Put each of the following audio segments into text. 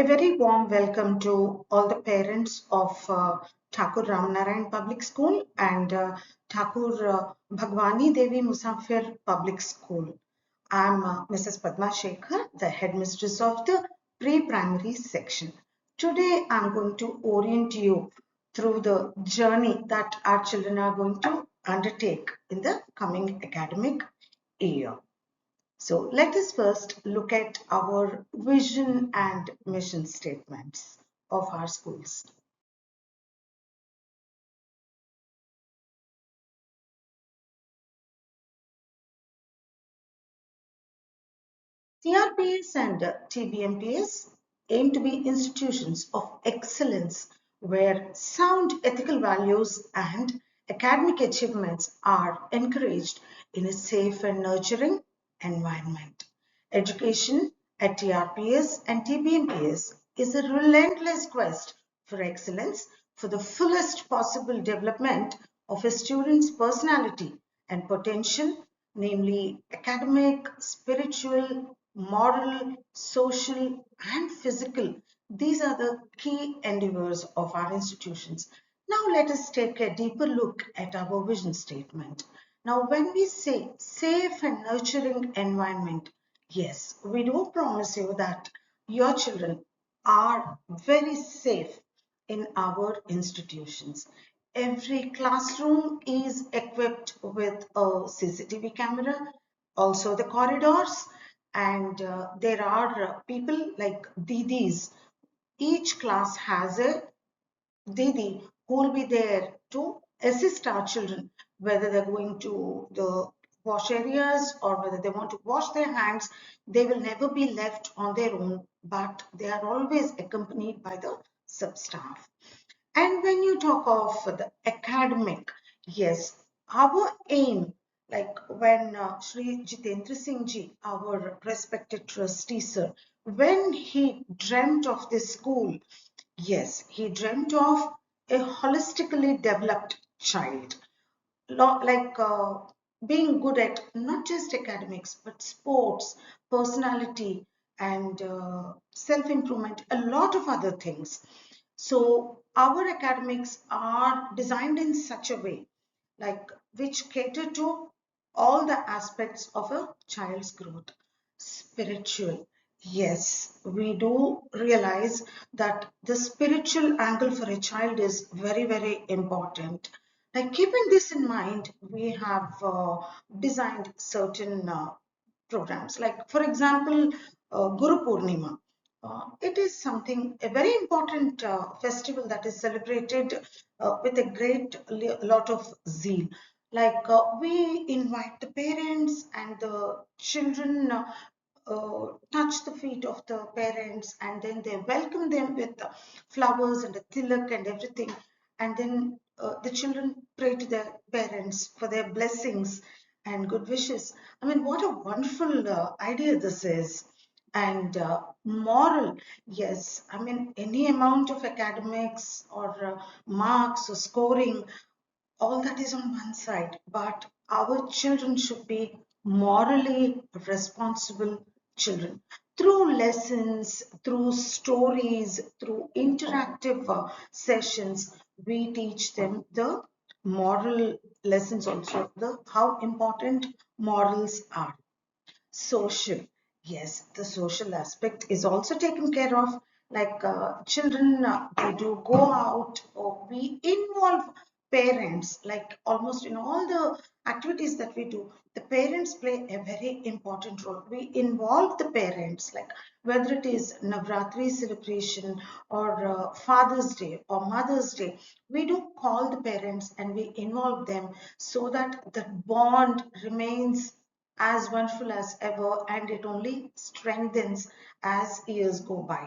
very warm welcome to all the parents of Thakur Ramanarayan Public School and Thakur Bhagwani Devi Musafir Public School. I'm Mrs. Padma Shekhar, the headmistress of the pre-primary section. Today I'm going to orient you through the journey that our children are going to undertake in the coming academic year. So let us first look at our vision and mission statements of our schools. TRPS and TBMPS aim to be institutions of excellence where sound ethical values and academic achievements are encouraged in a safe and nurturing environment. Education at TRPS and TBMPS is a relentless quest for excellence for the fullest possible development of a student's personality and potential, namely academic, spiritual, moral, social, and physical. These are the key endeavors of our institutions. Now let us take a deeper look at our vision statement. Now when we say safe and nurturing environment, yes, we do promise you that your children are very safe in our institutions. Every classroom is equipped with a CCTV camera, also the corridors, and there are people like Didis. Each class has a Didi who will be there to assist our children, whether they're going to the wash areas or whether they want to wash their hands. They will never be left on their own, but they are always accompanied by the sub-staff. And when you talk of the academic, yes, our aim, like when Sri Jitendra Singh ji, our respected trustee sir, when he dreamt of this school, yes, he dreamt of a holistically developed child, like being good at not just academics, but sports, personality, and self-improvement, a lot of other things. So our academics are designed in such a way, like which cater to all the aspects of a child's growth. Spiritual. Yes, we do realize that the spiritual angle for a child is very, very important. Like keeping this in mind, we have designed certain programs. Like for example, Guru Purnima. It is something, a very important festival that is celebrated with a great lot of zeal. Like we invite the parents and the children touch the feet of the parents, and then they welcome them with flowers and a tilak and everything. And then the children pray to their parents for their blessings and good wishes. I mean, what a wonderful idea this is. And moral, yes, I mean, any amount of academics or marks or scoring, all that is on one side, but our children should be morally responsible children. Through lessons, through stories, through interactive sessions, we teach them the moral lessons also, the how important morals are. Social, yes, the social aspect is also taken care of. Like children, they do go out, or we involve parents, like almost in all the activities that we do. The parents play a very important role. We involve the parents, like whether it is Navratri celebration or Father's Day or Mother's Day, we do call the parents and we involve them so that the bond remains as wonderful as ever, and it only strengthens as years go by.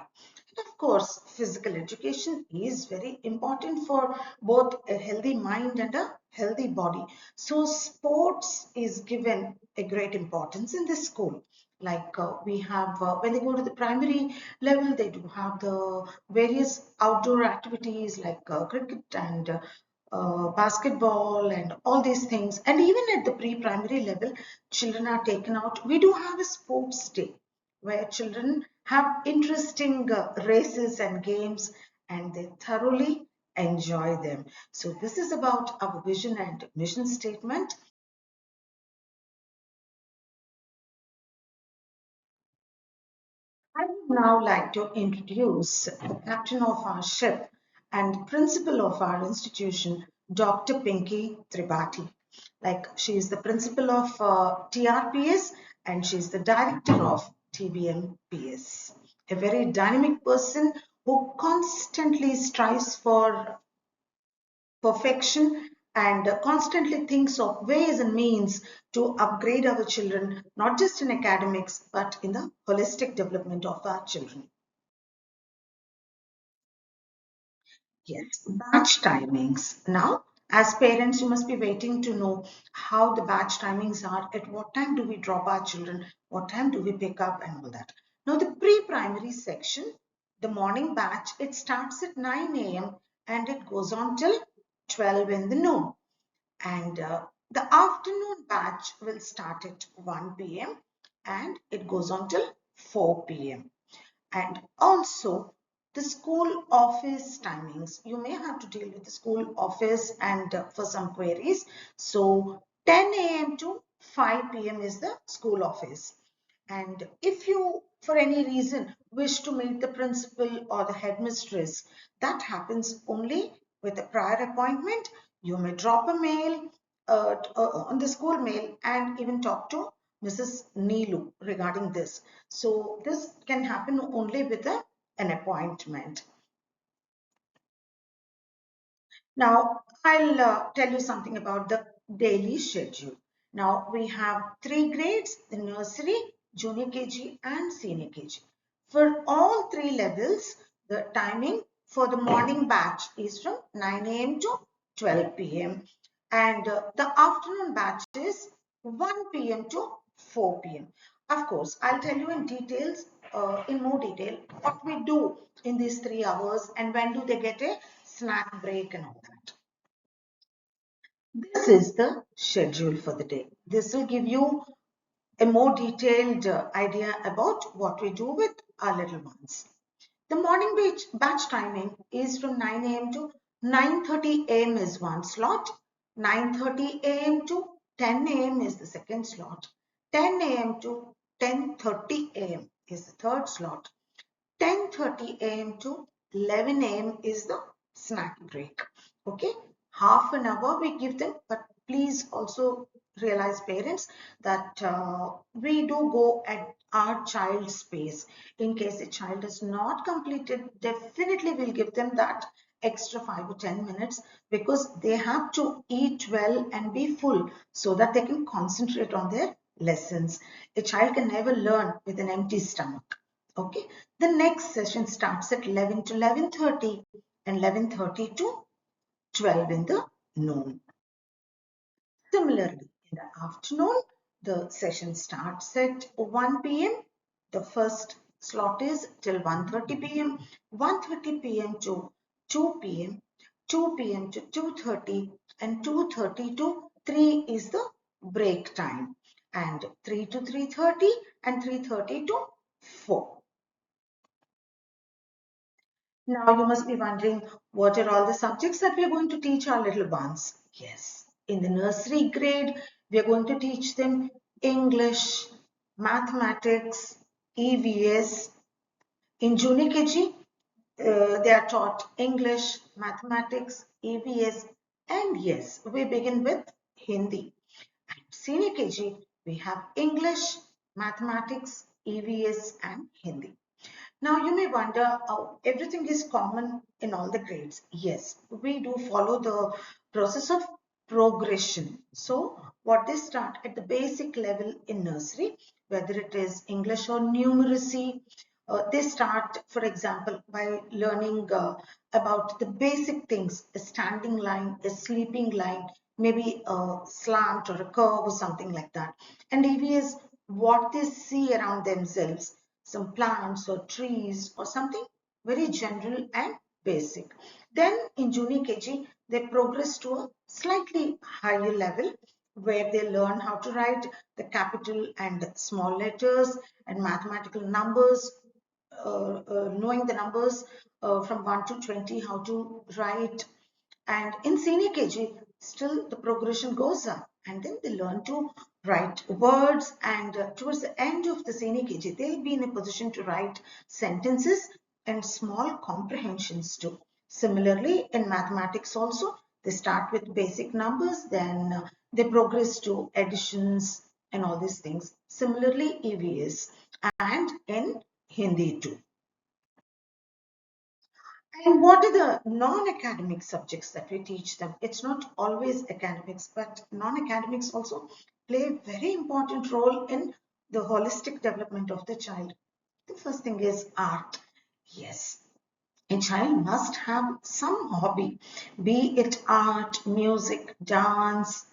And of course, physical education is very important for both a healthy mind and a healthy body. So sports is given a great importance in this school. Like we have, when they go to the primary level, they do have the various outdoor activities like cricket and basketball and all these things. And even at the pre-primary level, children are taken out. We do have a sports day. where children have interesting races and games and they thoroughly enjoy them. So this is about our vision and mission statement. I would now like to introduce the captain of our ship and principal of our institution, Dr. Pinky Tripathi. Like she is the principal of TRPS and she is the director of TBMPS. A very dynamic person who constantly strives for perfection and constantly thinks of ways and means to upgrade our children, not just in academics, but in the holistic development of our children. Yes, batch timings. Now, as parents, you must be waiting to know how the batch timings are. At what time do we drop our children? What time do we pick up and all that? Now, the pre-primary section, the morning batch, it starts at 9 a.m. and it goes on till 12 in the noon. And the afternoon batch will start at 1 p.m. and it goes on till 4 p.m. And also the school office timings. You may have to deal with the school office and for some queries. So 10 a.m. to 5 p.m. is the school office. And if you, for any reason, wish to meet the principal or the headmistress, that happens only with a prior appointment. You may drop a mail on the school mail and even talk to Mrs. Neelu regarding this. So this can happen only with an appointment. Now, I'll tell you something about the daily schedule. Now, we have three grades, the nursery, junior KG and senior KG. For all three levels, the timing for the morning batch is from 9 a.m. to 12 p.m. And the afternoon batch is 1 p.m. to 4 p.m. Of course, I'll tell you in details, in more detail, what we do in these 3 hours and when do they get a snack break and all that. This is the schedule for the day. This will give you a more detailed idea about what we do with our little ones. The morning batch timing is from 9 a.m. to 9:30 a.m. is one slot. 9:30 a.m. to 10 a.m. is the second slot. 10 a.m. to 10:30 a.m. is the third slot. 10:30 a.m. to 11 a.m. is the snack break. Okay, half an hour we give them, but please also realize, parents, that we do go at our child's pace. In case a child is not completed, definitely we'll give them that extra 5 or 10 minutes because they have to eat well and be full so that they can concentrate on their lessons. A child can never learn with an empty stomach. Okay, the next session starts at 11 to 11:30 and 11:30 to 12 in the noon. Similarly, in the afternoon, the session starts at 1 p.m. The first slot is till 1:30 p.m., 1:30 p.m. to 2 p.m., 2 p.m. to 2:30, and 2:30 to 3 is the break time, and 3 to 3:30 and 3:30 to 4. Now you must be wondering, what are all the subjects that we are going to teach our little ones? Yes, in the nursery grade, we are going to teach them English, mathematics, EVS. In junior KG, they are taught English, mathematics, EVS, and yes, we begin with Hindi. At senior KG, we have English, mathematics, EVS, and Hindi. Now you may wonder, everything is common in all the grades. Yes, we do follow the process of progression. So what they start at the basic level in nursery, whether it is English or numeracy, they start, for example, by learning about the basic things, a standing line, a sleeping line, maybe a slant or a curve or something like that. And EVS, what they see around themselves, some plants or trees or something very general and basic. Then in junior KG, they progress to a slightly higher level where they learn how to write the capital and small letters and mathematical numbers, knowing the numbers from 1 to 20, how to write. And in senior KG, still the progression goes up, and then they learn to write words. And towards the end of the senior KG, they'll be in a position to write sentences and small comprehensions too. Similarly, in mathematics also, they start with basic numbers, then they progress to additions and all these things. Similarly, EVS and in Hindi too. And what are the non-academic subjects that we teach them? It's not always academics, but non-academics also play a very important role in the holistic development of the child. The first thing is art. Yes, a child must have some hobby, be it art, music, dance,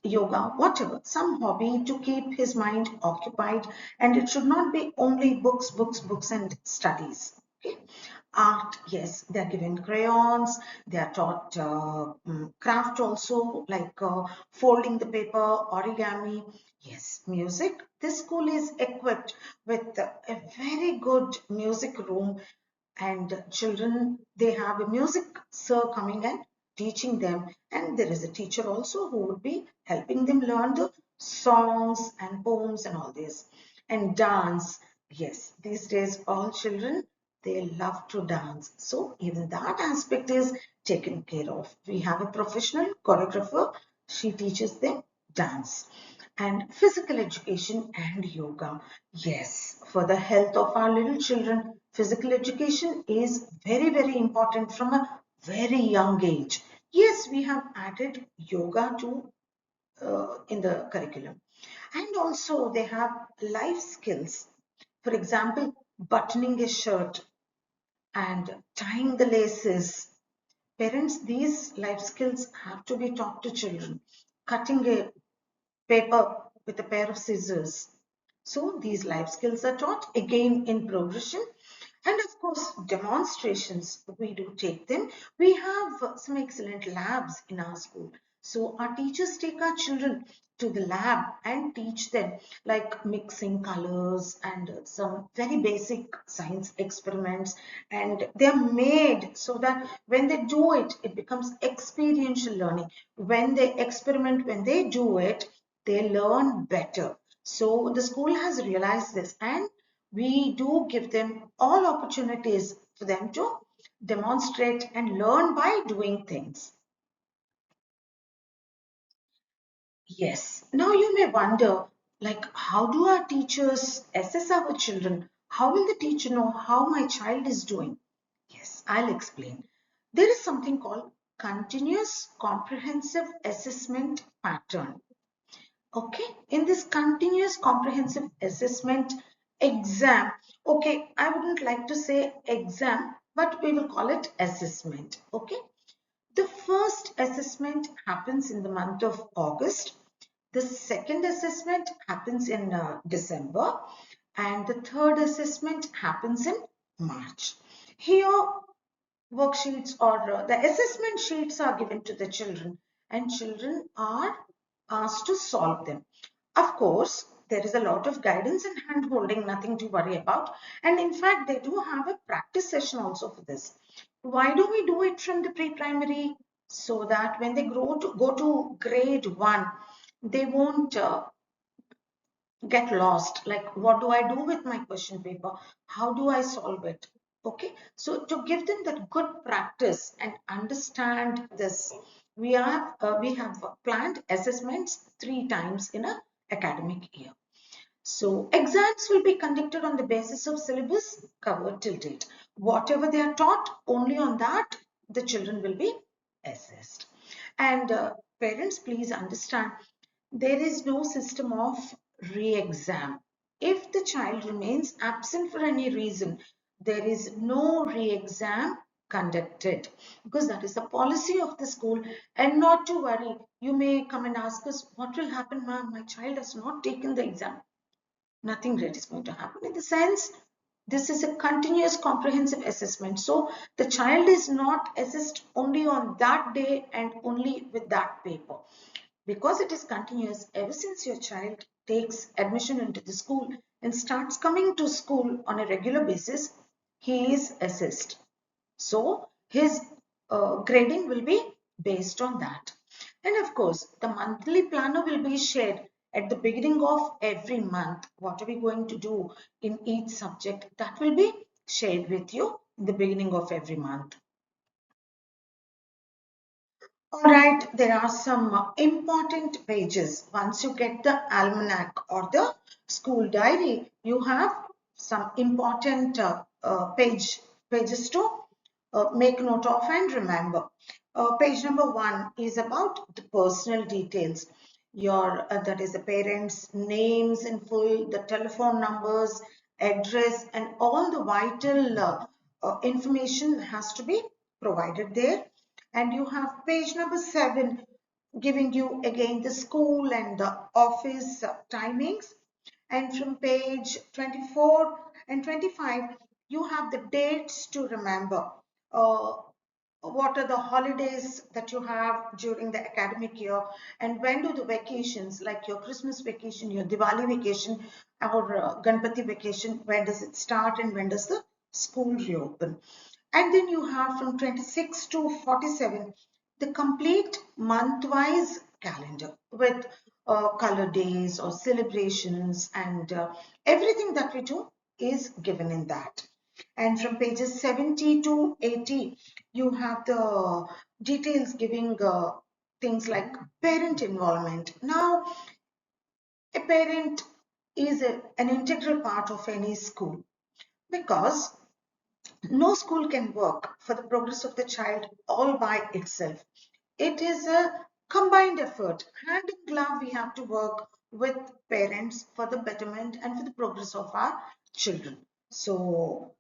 yoga, whatever, some hobby to keep his mind occupied, and it should not be only books, books, books, and studies. Okay. Art, yes, they're given crayons, they are taught craft also, like folding the paper, origami. Yes, music. This school is equipped with a very good music room, and children, they have a music sir coming and teaching them, and there is a teacher also who would be helping them learn the songs and poems and all this. And dance, yes, these days all children, they love to dance, so even that aspect is taken care of. We have a professional choreographer, she teaches them dance. And physical education and yoga. Yes, for the health of our little children, physical education is very, very important from a very young age. Yes, we have added yoga to in the curriculum. And also they have life skills. For example, buttoning a shirt and tying the laces. Parents, these life skills have to be taught to children. Cutting a paper with a pair of scissors. So these life skills are taught again in progression. And of course, demonstrations, we do take them. We have some excellent labs in our school. So our teachers take our children to the lab and teach them, like mixing colors and some very basic science experiments. And they are made so that when they do it, it becomes experiential learning. When they experiment, when they do it, they learn better. So the school has realized this, and we do give them all opportunities for them to demonstrate and learn by doing things. Yes. Now you may wonder, like, how do our teachers assess our children? How will the teacher know how my child is doing? Yes, I'll explain. There is something called continuous comprehensive assessment pattern. Okay, in this continuous comprehensive assessment exam, okay, I wouldn't like to say exam, but we will call it assessment. Okay, the first assessment happens in the month of August, the second assessment happens in December, and the third assessment happens in March. Here worksheets or the assessment sheets are given to the children, and children are asked to solve them. Of course, there is a lot of guidance and hand holding, nothing to worry about. And in fact, they do have a practice session also for this. Why do we do it from the pre-primary? So that when they go to grade 1, they won't get lost, like what do I do with my question paper, how do I solve it. Okay, so to give them that good practice and understand this, we have planned assessments 3 times in a academic year. So exams will be conducted on the basis of syllabus covered till date. Whatever they are taught, only on that the children will be assessed. And parents, please understand, there is no system of re-exam. If the child remains absent for any reason, there is no re-exam conducted, because that is the policy of the school. And not to worry, you may come and ask us, what will happen, ma'am? My child has not taken the exam. Nothing great is going to happen, in the sense this is a continuous comprehensive assessment. So the child is not assessed only on that day and only with that paper. because it is continuous ever since your child takes admission into the school and starts coming to school on a regular basis, he is assessed. So his grading will be based on that. And of course, the monthly planner will be shared at the beginning of every month. What are we going to do in each subject? That will be shared with you in the beginning of every month. All right, there are some important pages. Once you get the almanac or the school diary, you have some important pages to make note of and remember. Page number 1 is about the personal details. Your that is the parents' names in full, the telephone numbers, address, and all the vital information has to be provided there. And you have page number 7 giving you again the school and the office timings. And from page 24 and 25 you have the dates to remember. uh, what are the holidays that you have during the academic year, and when do the vacations like your Christmas vacation, your Diwali vacation, or Ganpati vacation, when does it start and when does the school reopen. And then you have from 26 to 47 the complete month-wise calendar with color days or celebrations, and everything that we do is given in that. And from pages 70 to 80 you have the details giving things like parent involvement. Now a parent is an integral part of any school, because no school can work for the progress of the child all by itself. It is a combined effort. Hand in glove, we have to work with parents for the betterment and for the progress of our children. So,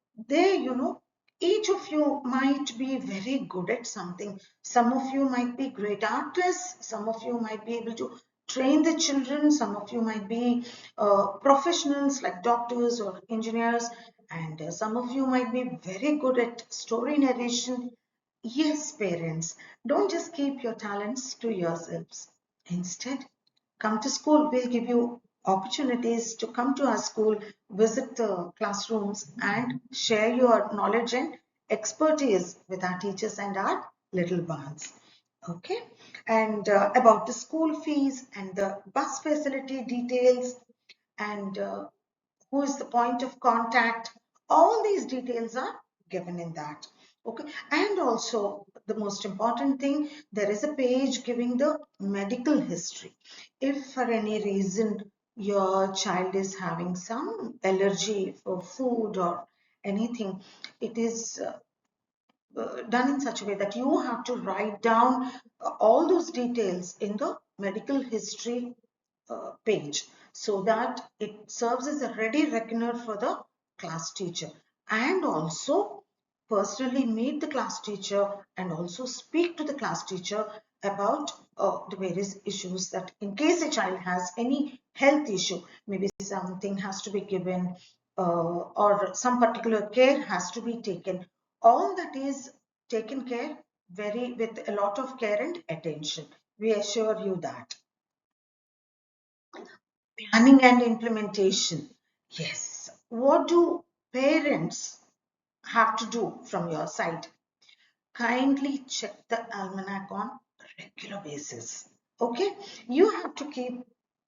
each of you might be very good at something. Some of you might be great artists, some of you might be able to train the children, some of you might be professionals like doctors or engineers, and some of you might be very good at story narration. Yes, parents, don't just keep your talents to yourselves. Instead, come to school. We'll give you opportunities to come to our school, visit the classrooms, and share your knowledge and expertise with our teachers and our little ones. Okay, and about the school fees and the bus facility details, and who is the point of contact, all these details are given in that. Okay, and also the most important thing, there is a page giving the medical history. If for any reason your child is having some allergy for food or anything, it is done in such a way that you have to write down all those details in the medical history page, so that it serves as a ready reckoner for the class teacher, and also personally meet the class teacher and also speak to the class teacher about the various issues, that in case a child has any health issue, maybe something has to be given or some particular care has to be taken, all that is taken care very with a lot of care and attention, we assure you that. Planning and implementation. Yes. What do parents have to do from your side? Kindly check the almanac on a regular basis. Okay? You have to keep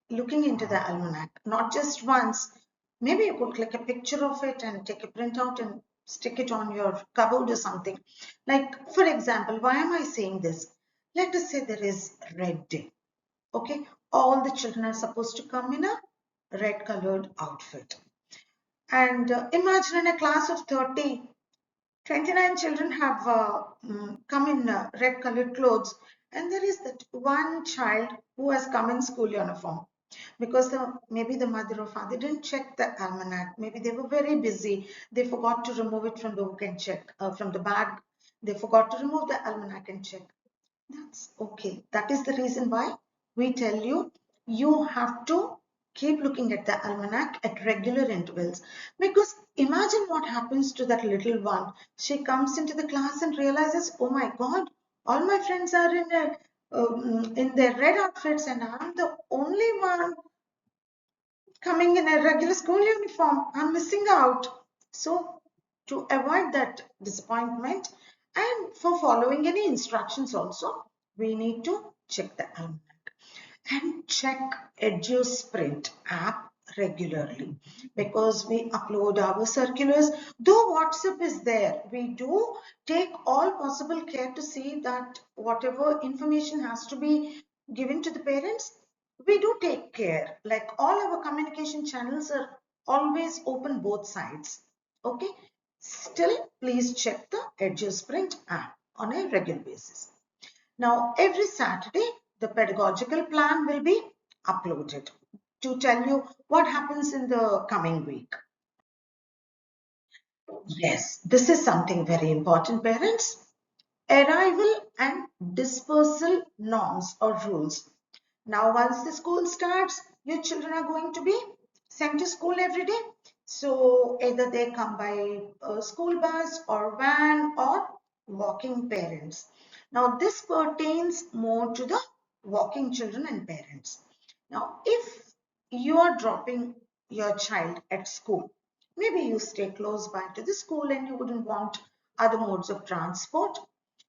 looking into the almanac, not just once. Maybe you could click a picture of it and take a printout and stick it on your cupboard or something. Like, for example, why am I saying this? Let us say there is Red Day. Okay, all the children are supposed to come in a red colored outfit, and imagine in a class of 30, 29 children have come in red colored clothes, and there is that one child who has come in school uniform, because maybe the mother or father didn't check the almanac, maybe they were very busy, they forgot to remove it from the book and check, from the bag, they forgot to remove the almanac and check. That's okay. That is the reason why we tell you, you have to keep looking at the almanac at regular intervals. Because imagine what happens to that little one. She comes into the class and realizes, oh my God, all my friends are in in their red outfits, and I'm the only one coming in a regular school uniform. I'm missing out. So, to avoid that disappointment and for following any instructions also, we need to check the almanac and check EduSprint app regularly, because we upload our circulars. Though WhatsApp is there, we do take all possible care to see that whatever information has to be given to the parents, we do take care. Like, all our communication channels are always open both sides. Okay. Still, please check the EduSprint app on a regular basis. Now, every Saturday, the pedagogical plan will be uploaded to tell you what happens in the coming week. Yes, this is something very important, parents. Arrival and dispersal norms or rules. Now, once the school starts, your children are going to be sent to school every day. So, either they come by a school bus or van or walking parents. Now, this pertains more to the walking children and parents. Now, if you are dropping your child at school, maybe you stay close by to the school and you wouldn't want other modes of transport.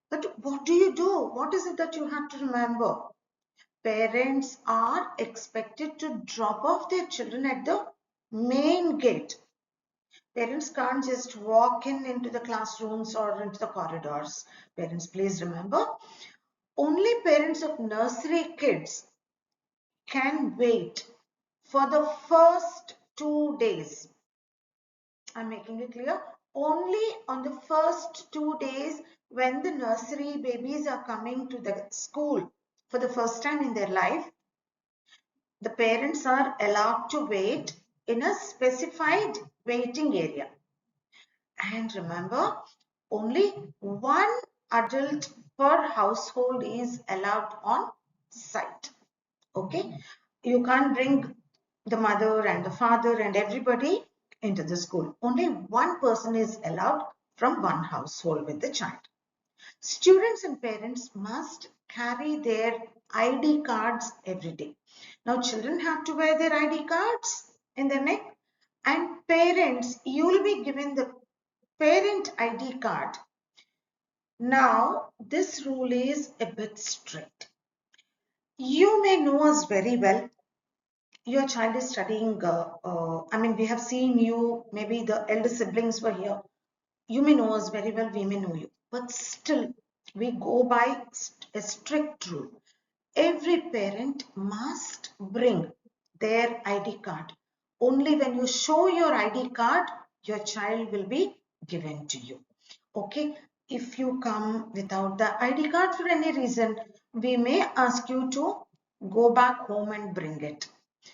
But what do you do? What is it that you have to remember? Parents are expected to drop off their children at the main gate. Parents can't just walk in into the classrooms or into the corridors. Parents, please remember, only parents of nursery kids can wait for the first 2 days. I'm making it clear. Only on the first 2 days, when the nursery babies are coming to the school for the first time in their life, the parents are allowed to wait in a specified waiting area. And remember, only one adult per household is allowed on site. Okay? You can't bring the mother and the father and everybody into the school. Only one person is allowed from one household with the child. Students and parents must carry their ID cards every day. Now, children have to wear their ID cards in their neck, and parents, you will be given the parent ID card. Now, this rule is a bit strict. You may know us very well. Your child is studying, we have seen you, maybe the elder siblings were here. You may know us very well, we may know you. But still, we go by a strict rule. Every parent must bring their ID card. Only when you show your ID card, your child will be given to you. Okay, if you come without the ID card for any reason, we may ask you to go back home and bring it.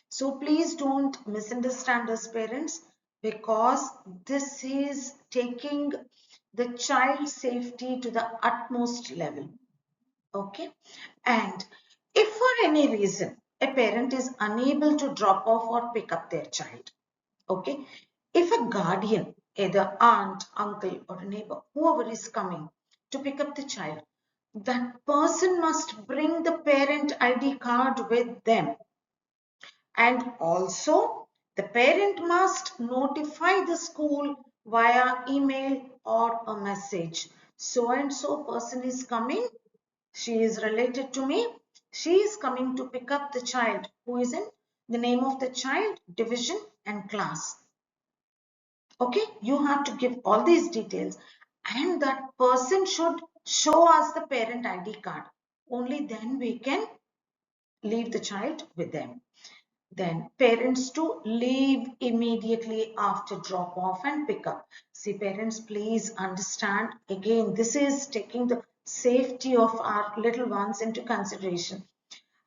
So please don't misunderstand us parents, because this is taking the child's safety to the utmost level. Okay, and if for any reason a parent is unable to drop off or pick up their child, okay, if a guardian, either aunt, uncle, or a neighbor, whoever is coming to pick up the child, that person must bring the parent ID card with them. And also, the parent must notify the school via email or a message. So and so person is coming. She is related to me. She is coming to pick up the child, who is in the name of the child, division and class. Okay, you have to give all these details, and that person should show us the parent ID card. Only then we can leave the child with them. Then parents to leave immediately after drop off and pick up. See parents, please understand, again, this is taking the safety of our little ones into consideration.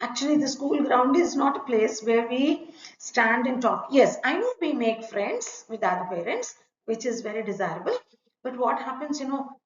Actually, the school ground is not a place where we stand and talk. Yes, I know we make friends with other parents, which is very desirable. But what happens,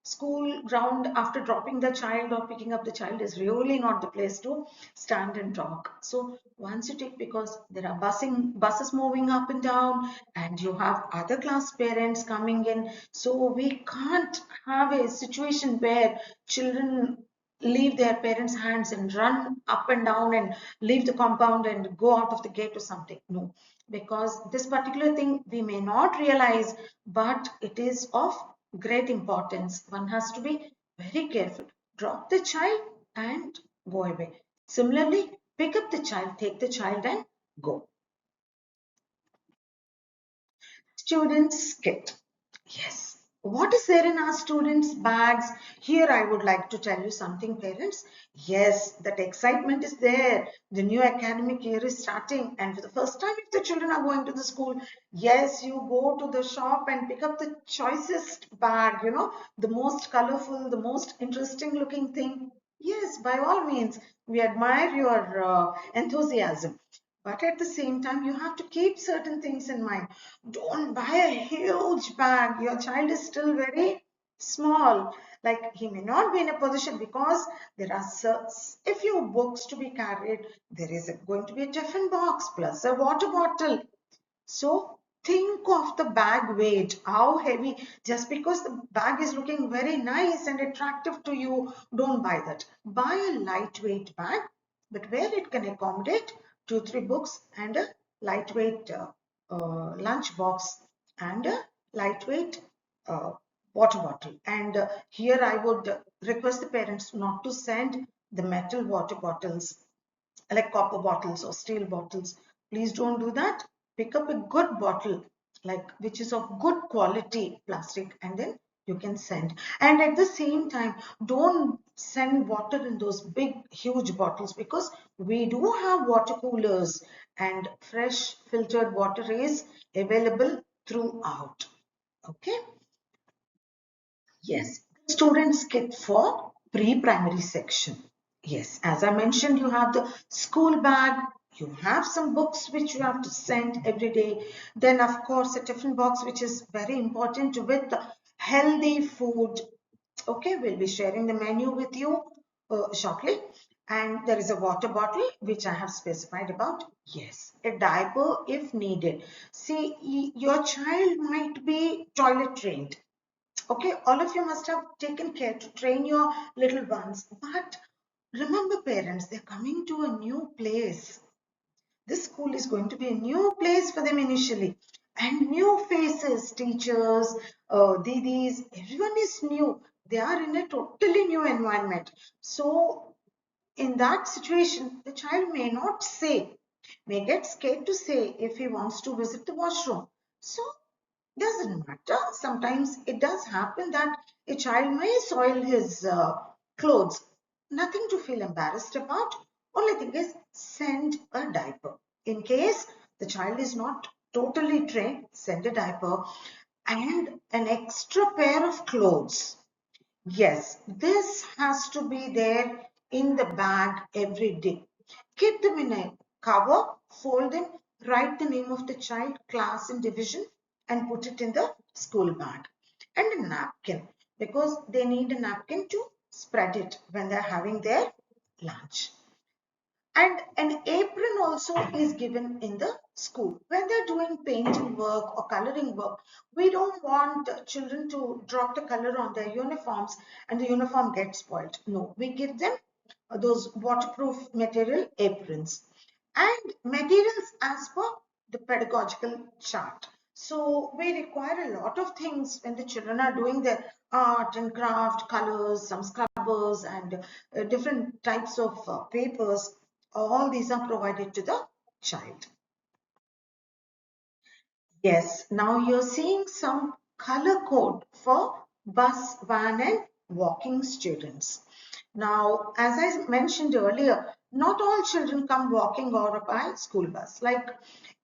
school ground after dropping the child or picking up the child is really not the place to stand and talk. So once you take, because there are buses moving up and down, and you have other class parents coming in. So we can't have a situation where children leave their parents' hands and run up and down and leave the compound and go out of the gate or something. No, because this particular thing we may not realize, but it is of great importance. One has to be very careful. Drop the child and go away. Similarly, pick up the child, take the child and go. Students kit. Yes. What is there in our students' bags? Here I would like to tell you something, parents. Yes, that excitement is there. The new academic year is starting, and for the first time, if the children are going to the school, yes, you go to the shop and pick up the choicest bag, the most colorful, the most interesting looking thing. Yes, by all means, we admire your enthusiasm. But at the same time, you have to keep certain things in mind. Don't buy a huge bag. Your child is still very small. Like he may not be in a position, because there are a few books to be carried. There is going to be a tiffin box plus a water bottle. So think of the bag weight, how heavy. Just because the bag is looking very nice and attractive to you, don't buy that. Buy a lightweight bag, but where it can accommodate 2-3 books and a lightweight lunch box and a lightweight uh, water bottle. And here I would request the parents not to send the metal water bottles like copper bottles or steel bottles. Please don't do that. Pick up a good bottle, like which is of good quality plastic, and then you can send. And at the same time, don't send water in those big, huge bottles, because we do have water coolers and fresh filtered water is available throughout. Okay. Yes, students kit for pre-primary section. Yes, as I mentioned, you have the school bag, you have some books which you have to send every day. Then, of course, a tiffin box, which is very important with healthy food. Okay, we'll be sharing the menu with you shortly. And there is a water bottle, which I have specified about. Yes, a diaper if needed. See, your child might be toilet trained. Okay, all of you must have taken care to train your little ones. But remember, parents, they're coming to a new place. This school is going to be a new place for them initially. And new faces, teachers, didis, everyone is new. They are in a totally new environment. So, in that situation, the child may not say, may get scared to say if he wants to visit the washroom. So, doesn't matter. Sometimes it does happen that a child may soil his clothes. Nothing to feel embarrassed about. Only thing is send a diaper. In case the child is not totally trained, send a diaper and an extra pair of clothes. Yes, this has to be there in the bag every day. Keep them in a cover, fold them, write the name of the child, class and division, and put it in the school bag. And a napkin, because they need a napkin to spread it when they're having their lunch. And an apron also is given in the school. When they're doing painting work or coloring work, we don't want children to drop the color on their uniforms and the uniform gets spoiled. No, we give them those waterproof material aprons and materials as per the pedagogical chart. So we require a lot of things when the children are doing their art and craft, colors, some scrubbers and different types of papers. All these are provided to the child. Yes, now you're seeing some color code for bus, van and walking students. Now, as I mentioned earlier, not all children come walking or by school bus. Like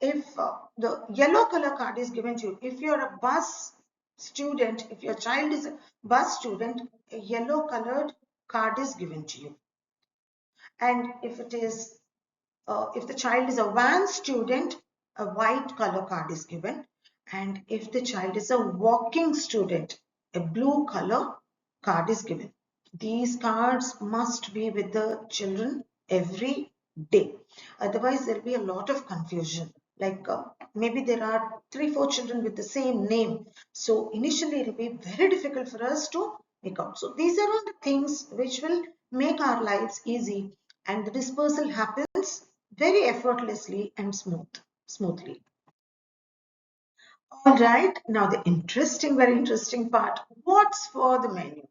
if the yellow color card is given to you, if you're a bus student, if your child is a bus student, a yellow colored card is given to you. And if the child is a van student, a white color card is given. And if the child is a walking student, a blue color card is given. These cards must be with the children every day. Otherwise, there will be a lot of confusion. Like maybe there are 3-4 children with the same name. So initially, it will be very difficult for us to make out. So these are all the things which will make our lives easy, and the dispersal happens very effortlessly and smoothly. All right, now the very interesting part. What's for the menu?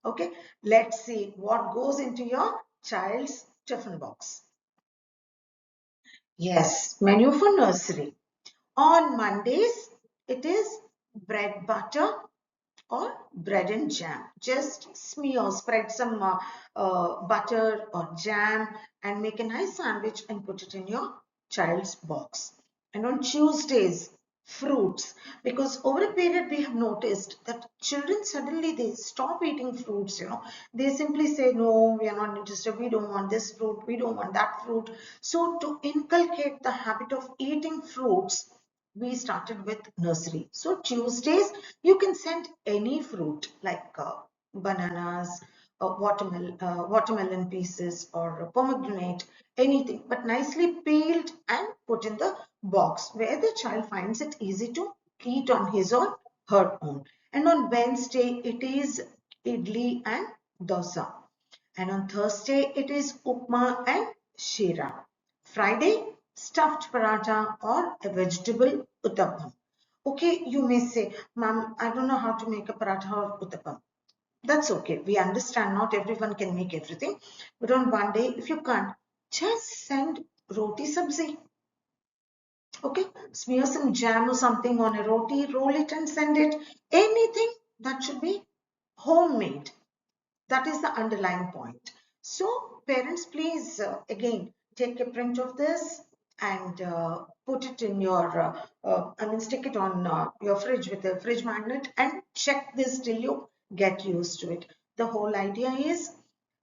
Okay, let's see what goes into your child's tiffin box. Yes, menu for nursery. On Mondays, it is bread butter or bread and jam. Just spread some butter or jam and make a nice sandwich and put it in your child's box. And on Tuesdays, fruits, because over a period we have noticed that children suddenly they stop eating fruits. They simply say, no, we are not interested, we don't want this fruit, we don't want that fruit. So to inculcate the habit of eating fruits, we started with nursery. So Tuesdays you can send any fruit like bananas, watermelon pieces, or pomegranate, anything, but nicely peeled and put in the box where the child finds it easy to eat on his or her own. And on Wednesday, it is idli and dosa. And on Thursday, it is upma and shira. Friday, stuffed paratha or a vegetable uttapam. Okay, you may say, Ma'am, I don't know how to make a paratha or uttapam. That's okay. We understand not everyone can make everything. But on one day, if you can't, just send roti sabzi. Okay, smear some jam or something on a roti, roll it and send it. Anything that should be homemade. That is the underlying point. So parents, please again take a print of this and put it in your, stick it on your fridge with a fridge magnet and check this till you get used to it. The whole idea is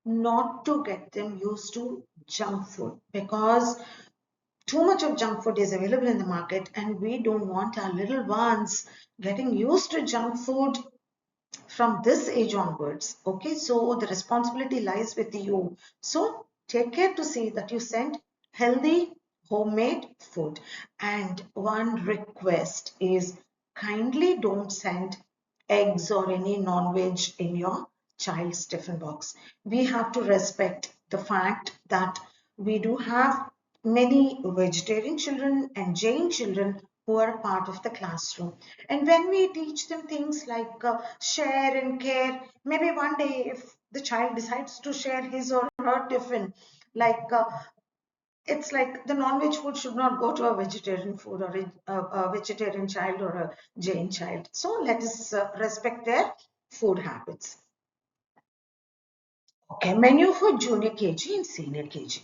not to get them used to junk food, because too much of junk food is available in the market and we don't want our little ones getting used to junk food from this age onwards. Okay, so the responsibility lies with you. So take care to see that you send healthy homemade food. And one request is, kindly don't send eggs or any non-veg in your child's tiffin box. We have to respect the fact that we do have many vegetarian children and Jain children who are a part of the classroom. And when we teach them things like share and care, maybe one day if the child decides to share his or her tiffin, like it's like the non-veg food should not go to a vegetarian food or a vegetarian child or a Jain child. So let us respect their food habits. Okay, menu for junior KG and senior KG.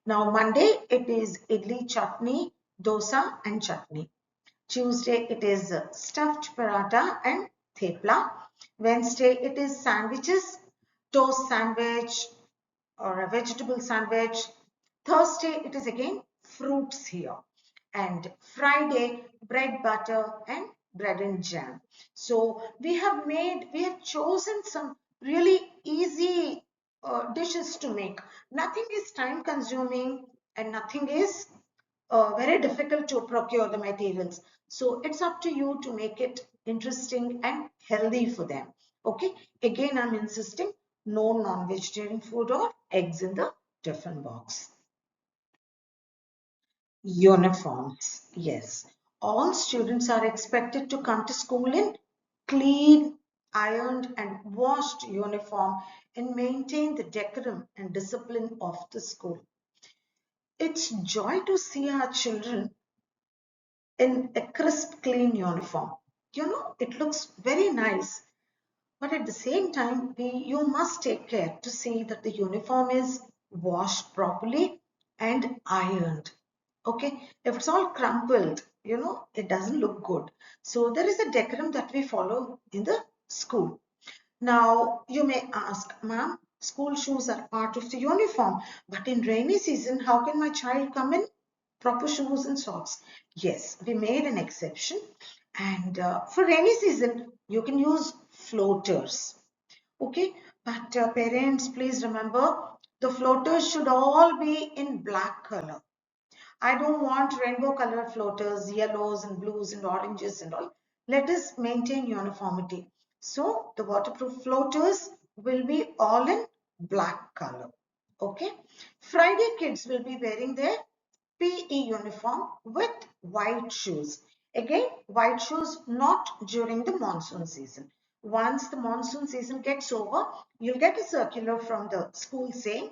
Now Monday it is idli chutney, dosa and chutney. Tuesday it is stuffed paratha and thepla. Wednesday it is sandwiches, toast sandwich or a vegetable sandwich. Thursday it is again fruits here. And Friday bread butter and bread and jam. So we have chosen some really easy dishes to make. Nothing is time consuming and nothing is very difficult to procure the materials. So it's up to you to make it interesting and healthy for them. Okay. Again, I'm insisting no non-vegetarian food or eggs in the tiffin box. Uniforms. Yes. All students are expected to come to school in clean, ironed and washed uniform and maintain the decorum and discipline of the school. It's joy to see our children in a crisp, clean uniform. It looks very nice, but at the same time, you must take care to see that the uniform is washed properly and ironed. Okay, if it's all crumpled, it doesn't look good. So there is a decorum that we follow in the school. Now, you may ask, ma'am, school shoes are part of the uniform, but in rainy season, how can my child come in proper shoes and socks? Yes, we made an exception. And for rainy season, you can use floaters. Okay, but parents, please remember the floaters should all be in black color. I don't want rainbow colored floaters, yellows and blues and oranges and all. Let us maintain uniformity. So the waterproof floaters will be all in black color. Okay. Friday kids will be wearing their PE uniform with white shoes. Again, white shoes not during the monsoon season. Once the monsoon season gets over, you'll get a circular from the school saying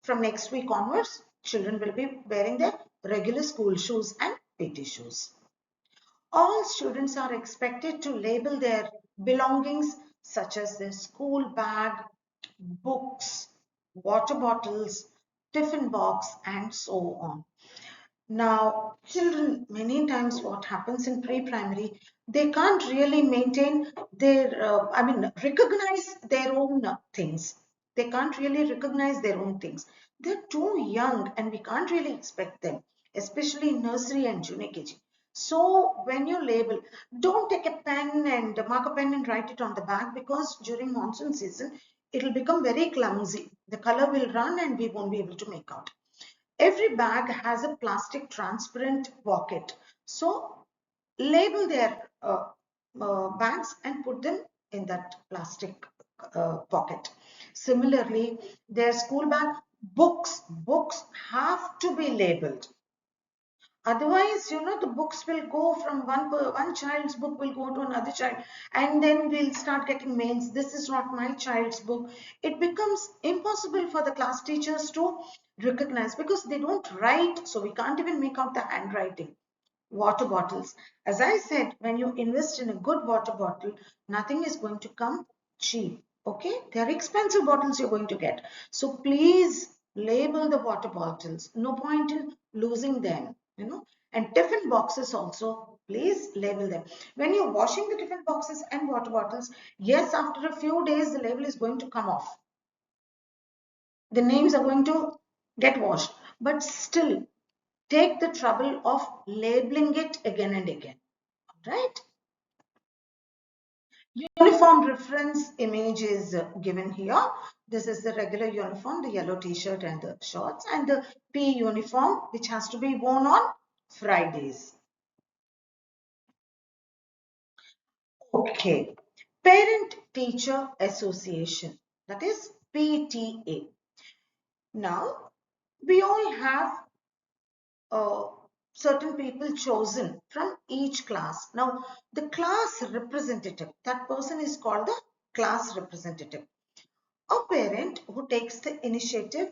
from next week onwards, children will be wearing their regular school shoes and PT shoes. All students are expected to label their belongings such as their school bag, books, water bottles, tiffin box, and so on. Now, children, many times what happens in pre-primary, they can't really maintain their, recognize their own things. They can't really recognize their own things. They're too young and we can't really expect them, especially in nursery and junior KG. So when you label, don't take a pen and mark a pen and write it on the back because during monsoon season, it'll become very clumsy. The color will run and we won't be able to make out. Every bag has a plastic transparent pocket. So label their bags and put them in that plastic pocket. Similarly, their school bag, books have to be labeled. Otherwise, the books will go from one child's book will go to another child, and then we'll start getting mails. This is not my child's book. It becomes impossible for the class teachers to recognize because they don't write, so we can't even make out the handwriting. Water bottles. As I said, when you invest in a good water bottle, nothing is going to come cheap. Okay, they are expensive bottles you're going to get. So please label the water bottles. No point in losing them. And tiffin boxes also, please label them. When you're washing the tiffin boxes and water bottles, yes, after a few days, the label is going to come off. The names are going to get washed, but still take the trouble of labeling it again and again, right? Uniform reference image is given here. This is the regular uniform, the yellow t-shirt and the shorts, and the P uniform, which has to be worn on Fridays. Okay. Parent Teacher Association, that is PTA. Now, we all have uh, certain people chosen from each class. Now, the class representative, that person is called the class representative. A parent who takes the initiative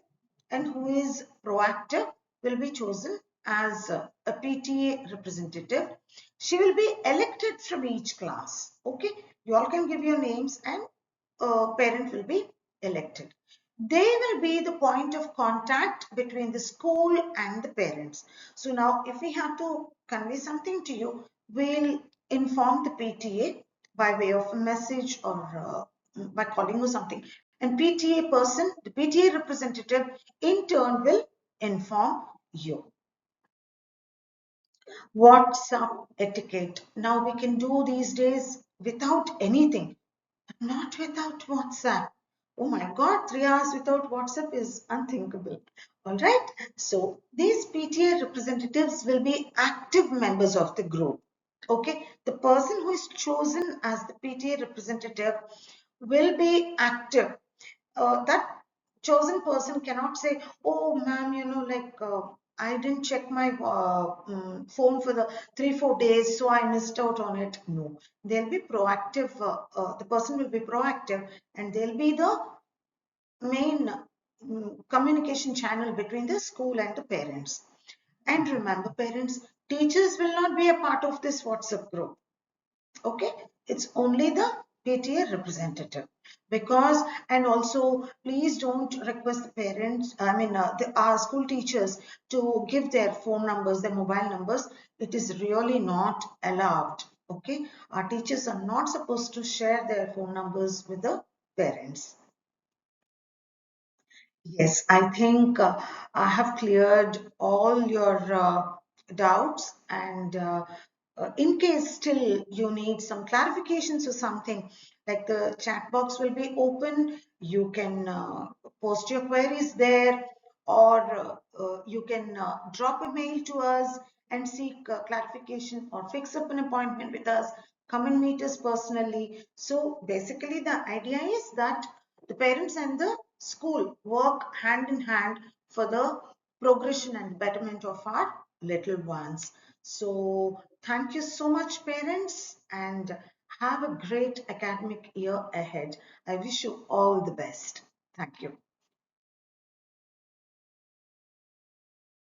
and who is proactive will be chosen as a PTA representative. She will be elected from each class. Okay, you all can give your names and a parent will be elected. They will be the point of contact between the school and the parents. So now if we have to convey something to you, we'll inform the PTA by way of a message or by calling you something. And PTA person, the PTA representative in turn will inform you. WhatsApp etiquette. Now we can do these days without anything, but not without WhatsApp. Oh my God, 3 hours without WhatsApp is unthinkable. All right. So these PTA representatives will be active members of the group. Okay. The person who is chosen as the PTA representative will be active. That chosen person cannot say, oh ma'am, I didn't check my phone for the 3 4 days, so I missed out on it. No, they'll be proactive. The person will be proactive, and they'll be the main communication channel between the school and the parents. And remember, parents, teachers will not be a part of this WhatsApp group. Okay, it's only the PTA representative. Because, and also please don't request the parents, our school teachers to give their phone numbers, their mobile numbers. It is really not allowed. Okay, our teachers are not supposed to share their phone numbers with the parents. Yes, I think I have cleared all your doubts, and in case still you need some clarifications or something, like the chat box will be open, you can post your queries there, or you can drop a mail to us and seek clarification or fix up an appointment with us, come and meet us personally. So basically the idea is that the parents and the school work hand in hand for the progression and betterment of our little ones. So thank you so much, parents, and have a great academic year ahead. I wish you all the best. Thank you.